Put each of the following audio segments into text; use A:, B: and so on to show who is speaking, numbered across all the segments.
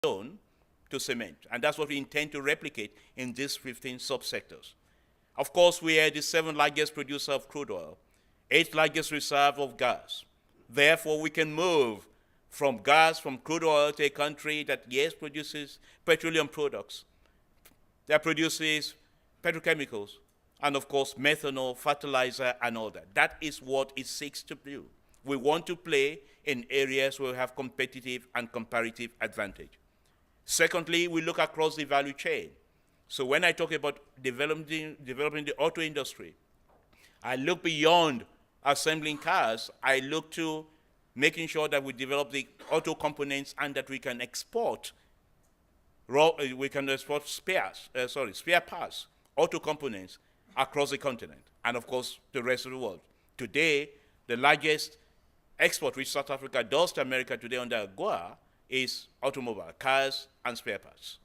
A: stone to cement. And that's what we intend to replicate in these 15 subsectors. Of course, we are the 7th largest producer of crude oil, 8th largest reserve of gas. Therefore, we can move from crude oil to a country that, yes, produces petroleum products, that produces petrochemicals, and of course, methanol, fertilizer, and all that. That is what it seeks to do. We want to play in areas where we have competitive and comparative advantage. Secondly, we look across the value chain. So when I talk about developing the auto industry, I look beyond assembling cars. I look to making sure that we develop the auto components and that we can export spare parts, auto components across the continent, and of course the rest of the world. Today, the largest export which South Africa does to America today under AGOA is automobile, cars and spare parts.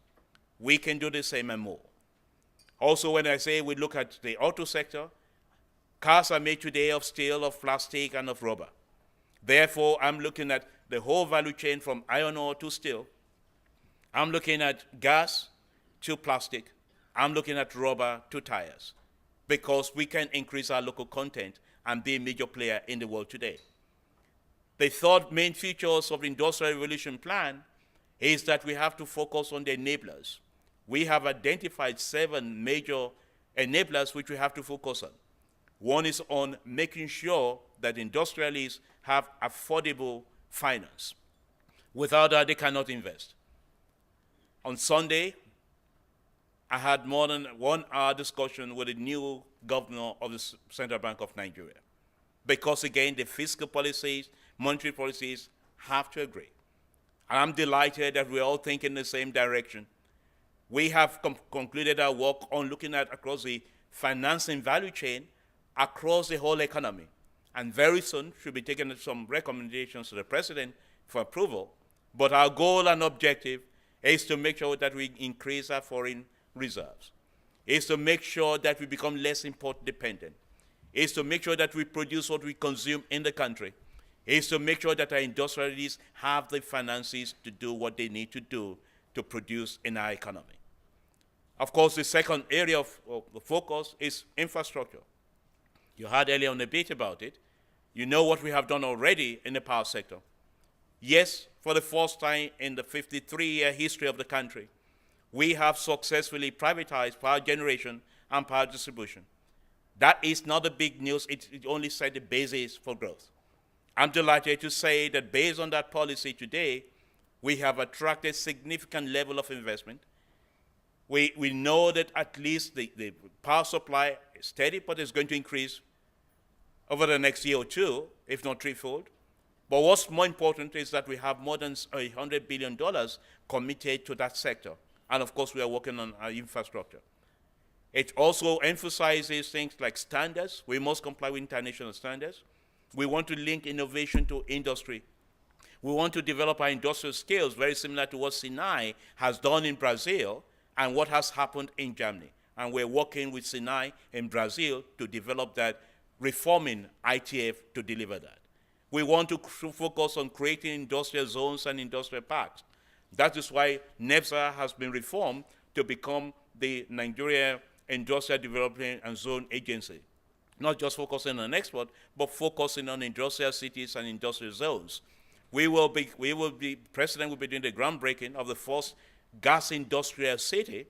A: We can do the same and more. Also, when I say we look at the auto sector, cars are made today of steel, of plastic, and of rubber. Therefore, I'm looking at the whole value chain from iron ore to steel. I'm looking at gas to plastic. I'm looking at rubber to tires, because we can increase our local content and be a major player in the world today. The third main features of the Industrial Revolution Plan is that we have to focus on the enablers. We have identified 7 major enablers which we have to focus on. One is on making sure that industrialists have affordable finance. Without that, they cannot invest. On Sunday, I had more than 1 hour discussion with the new governor of the Central Bank of Nigeria. Because again, the fiscal policies, monetary policies have to agree. And I'm delighted that we're all thinking the same direction. We have concluded our work on looking at across the financing value chain, across the whole economy. And very soon should be taking some recommendations to the president for approval. But our goal and objective is to make sure that we increase our foreign reserves, is to make sure that we become less import dependent, is to make sure that we produce what we consume in the country, is to make sure that our industrialists have the finances to do what they need to do to produce in our economy. Of course, the second area of focus is infrastructure. You heard earlier on a bit about it. You know what we have done already in the power sector. Yes, for the first time in the 53-year history of the country, we have successfully privatized power generation and power distribution. That is not a big news. It only set the basis for growth. I'm delighted to say that based on that policy today, we have attracted significant level of investment. We know that at least the power supply is steady, but it's going to increase over the next year or two, if not threefold. But what's more important is that we have more than $100 billion committed to that sector. And of course, we are working on our infrastructure. It also emphasizes things like standards. We must comply with international standards. We want to link innovation to industry. We want to develop our industrial skills, very similar to what Sinai has done in Brazil and what has happened in Germany. And we're working with Sinai in Brazil to develop that, reforming ITF to deliver that. We want to focus on creating industrial zones and industrial parks. That is why NEFZA has been reformed to become the Nigeria Industrial Development and Zone Agency. Not just focusing on export, but focusing on industrial cities and industrial zones. President will be doing the groundbreaking of the first gas industrial city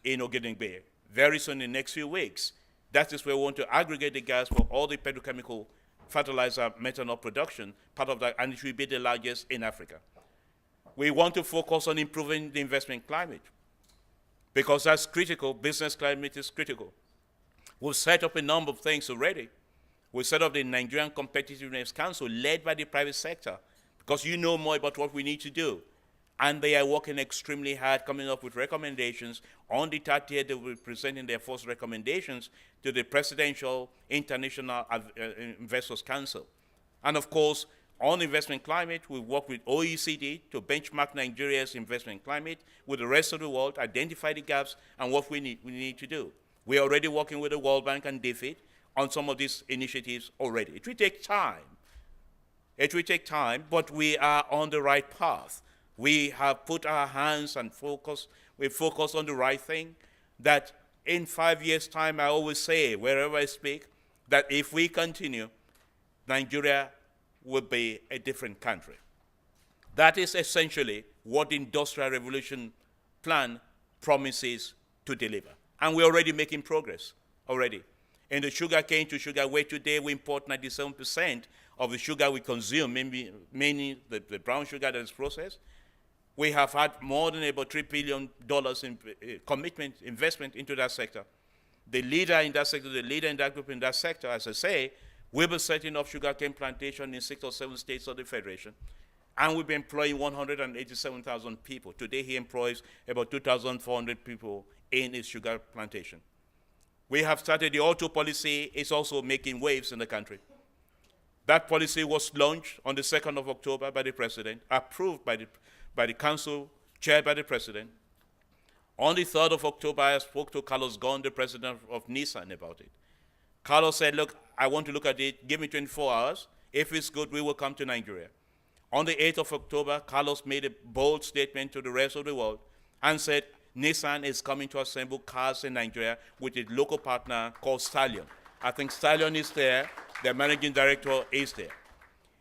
A: in Ogedengbe very soon in the next few weeks. That is where we want to aggregate the gas for all the petrochemical fertilizer methanol production, part of that, and it will be the largest in Africa. We want to focus on improving the investment climate because that's critical. Business climate is critical. We've set up a number of things already. We set up the Nigerian Competitiveness Council led by the private sector because you know more about what we need to do. And they are working extremely hard, coming up with recommendations. On the 30th, they will be presenting their first recommendations to the Presidential International Investors Council. And of course, on investment climate, we work with OECD to benchmark Nigeria's investment climate with the rest of the world, identify the gaps, and what we need to do. We are already working with the World Bank and DFID on some of these initiatives already. It will take time. It will take time, but we are on the right path. We have put our hands and we focus on the right thing, that in 5 years' time, I always say, wherever I speak, that if we continue, Nigeria will be a different country. That is essentially what the Industrial Revolution plan promises to deliver. And we're already making progress already. In the sugar cane to sugar, where today we import 97% of the sugar we consume, mainly the brown sugar that is processed, we have had more than about $3 billion in investment into that sector. The leader in that sector, the leader in that group in that sector, as I say, will be setting up sugarcane plantation in 6 or 7 states of the Federation. And we'll be employing 187,000 people. Today he employs about 2,400 people in his sugar plantation. We have started the auto policy. It's also making waves in the country. That policy was launched on the 2nd of October by the president, approved by the council, chaired by the president. On the 3rd of October, I spoke to Carlos Ghosn, the president of Nissan, about it. Carlos said, look, I want to look at it. Give me 24 hours. If it's good, we will come to Nigeria. On the 8th of October, Carlos made a bold statement to the rest of the world and said, Nissan is coming to assemble cars in Nigeria with a local partner called Stallion. I think Stallion is there. The managing director is there.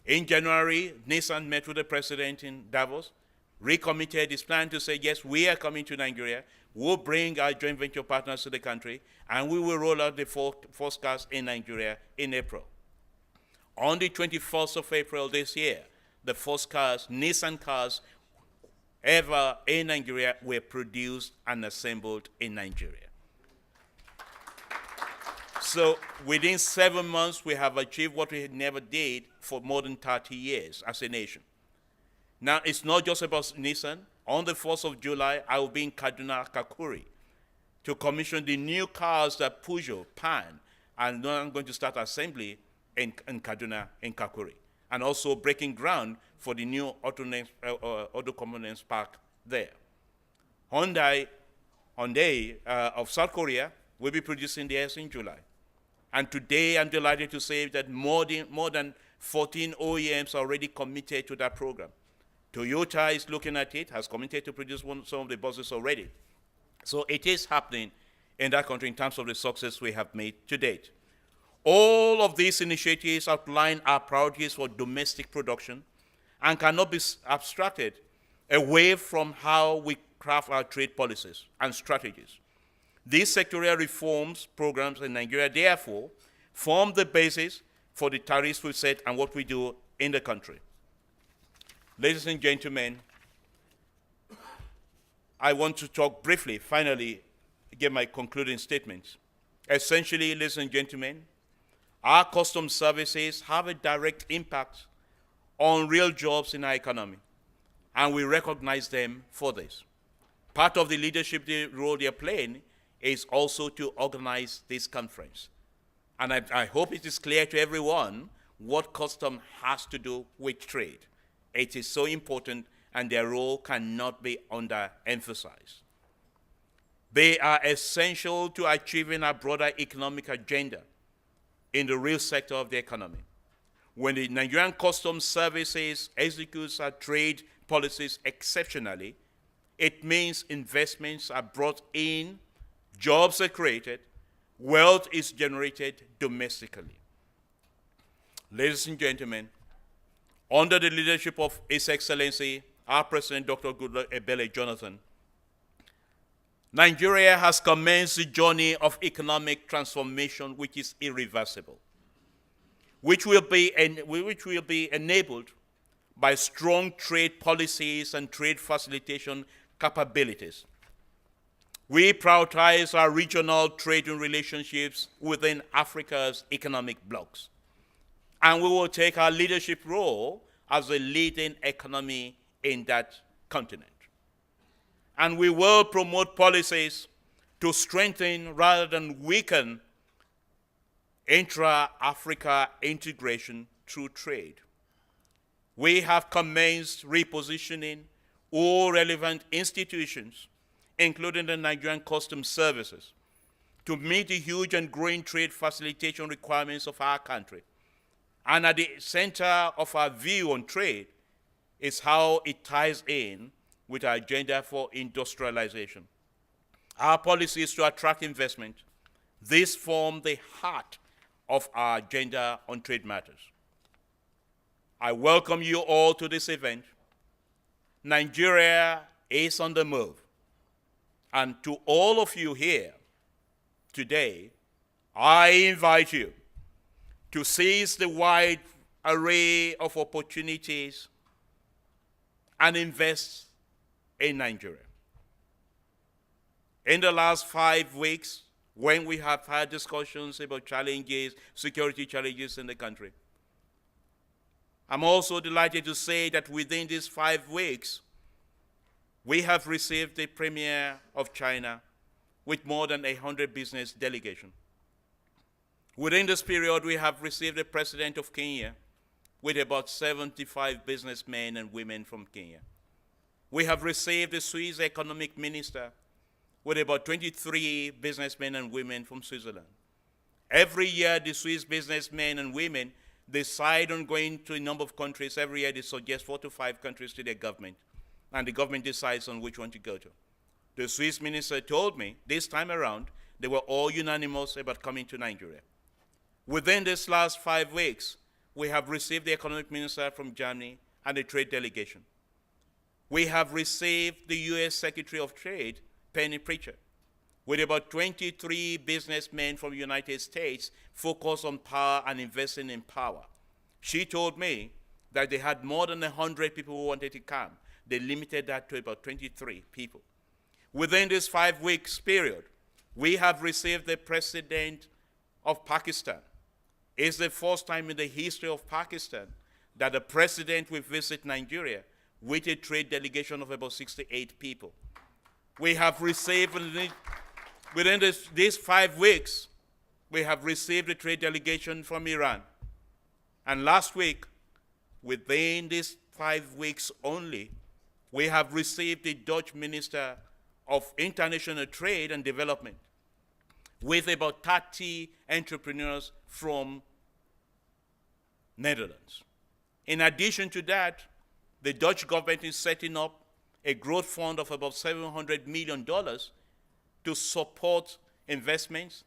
A: In January, Nissan met with the president in Davos, recommitted his plan to say, yes, we are coming to Nigeria. We'll bring our joint venture partners to the country, and we will roll out the first cars in Nigeria in April. On the 21st of April this year, the first cars, Nissan cars, ever in Nigeria were produced and assembled in Nigeria. So within 7 months, we have achieved what we had never did for more than 30 years as a nation. Now, it's not just about Nissan. On the 1st of July, I will be in Kaduna, Kakuri, to commission the new cars that Peugeot, Pan, and now I'm going to start assembly in Kaduna, in Kakuri, and also breaking ground for the new auto components park there. Hyundai of South Korea will be producing theirs in July. And today, I'm delighted to say that more than 14 OEMs are already committed to that program. Toyota is looking at it, has committed to produce some of the buses already. So it is happening in that country in terms of the success we have made to date. All of these initiatives outline our priorities for domestic production and cannot be abstracted away from how we craft our trade policies and strategies. These sectorial reforms programs in Nigeria, therefore, form the basis for the tariffs we set and what we do in the country. Ladies and gentlemen, I want to talk briefly, finally, give my concluding statements. Essentially, ladies and gentlemen, our customs services have a direct impact on real jobs in our economy, and we recognize them for this. Part of the leadership role they're playing is also to organize this conference. And I hope it is clear to everyone what custom has to do with trade. It is so important, and their role cannot be underemphasized. They are essential to achieving our broader economic agenda in the real sector of the economy. When the Nigerian Customs Services executes our trade policies exceptionally, it means investments are brought in, jobs are created, wealth is generated domestically. Ladies and gentlemen, under the leadership of His Excellency, our President, Dr. Goodluck Ebele Jonathan, Nigeria has commenced the journey of economic transformation which is irreversible, which will be enabled by strong trade policies and trade facilitation capabilities. We prioritize our regional trading relationships within Africa's economic blocs, and we will take our leadership role as a leading economy in that continent. And we will promote policies to strengthen rather than weaken intra-Africa integration through trade. We have commenced repositioning all relevant institutions, including the Nigerian Customs Services, to meet the huge and growing trade facilitation requirements of our country. And at the center of our view on trade is how it ties in with our agenda for industrialization. Our policy is to attract investment. These form the heart of our agenda on trade matters. I welcome you all to this event. Nigeria is on the move. And to all of you here today, I invite you to seize the wide array of opportunities and invest in Nigeria. In the last 5 weeks, when we have had discussions about challenges, security challenges in the country, I'm also delighted to say that within these 5 weeks, we have received the Premier of China with more than 100 business delegations. Within this period, we have received the President of Kenya with about 75 businessmen and women from Kenya. We have received the Swiss Economic Minister with about 23 businessmen and women from Switzerland. Every year, the Swiss businessmen and women decide on going to a number of countries. Every year, they suggest 4 to 5 countries to their government, and the government decides on which one to go to. The Swiss minister told me this time around, they were all unanimous about coming to Nigeria. Within this last 5 weeks, we have received the economic minister from Germany and a trade delegation. We have received the U.S. Secretary of Trade, Penny Pritchard, with about 23 businessmen from the United States focused on power and investing in power. She told me that they had more than 100 people who wanted to come. They limited that to about 23 people. Within this 5 weeks period, we have received the President of Pakistan. It's the first time in the history of Pakistan that the president will visit Nigeria with a trade delegation of about 68 people. We have received, within these 5 weeks, we have received a trade delegation from Iran. And last week, within these 5 weeks only, we have received the Dutch Minister of International Trade and Development with about 30 entrepreneurs from Netherlands. In addition to that, the Dutch government is setting up a growth fund of about $700 million to support investments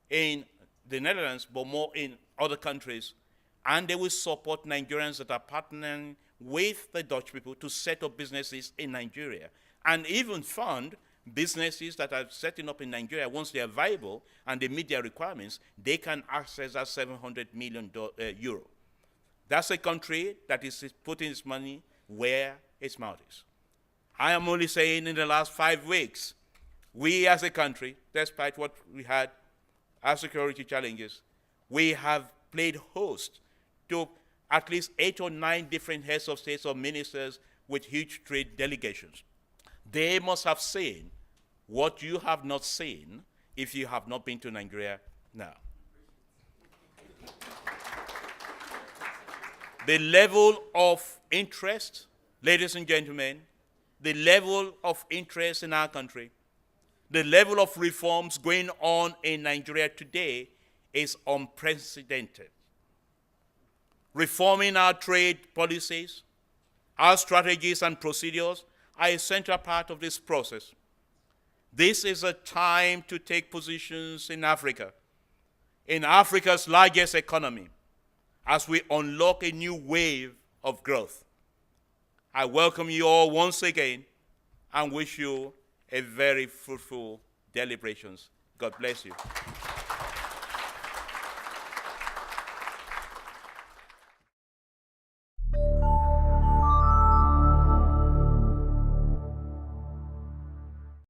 A: in the Netherlands, but more in other countries. And they will support Nigerians that are partnering with the Dutch people to set up businesses in Nigeria, and even fund businesses that are setting up in Nigeria. Once they are viable and they meet their requirements, they can access that 700 million euro. That's a country that is putting its money where its mouth is. I am only saying in the last 5 weeks, we as a country, despite what we had, our security challenges, we have played host to at least 8 or 9 different heads of states or ministers with huge trade delegations. They must have seen what you have not seen if you have not been to Nigeria now. The level of interest, ladies and gentlemen, the level of interest in our country, the level of reforms going on in Nigeria today is unprecedented. Reforming our trade policies, our strategies and procedures are a central part of this process. This is a time to take positions in Africa's largest economy, as we unlock a new wave of growth. I welcome you all once again and wish you a very fruitful deliberations. God bless you.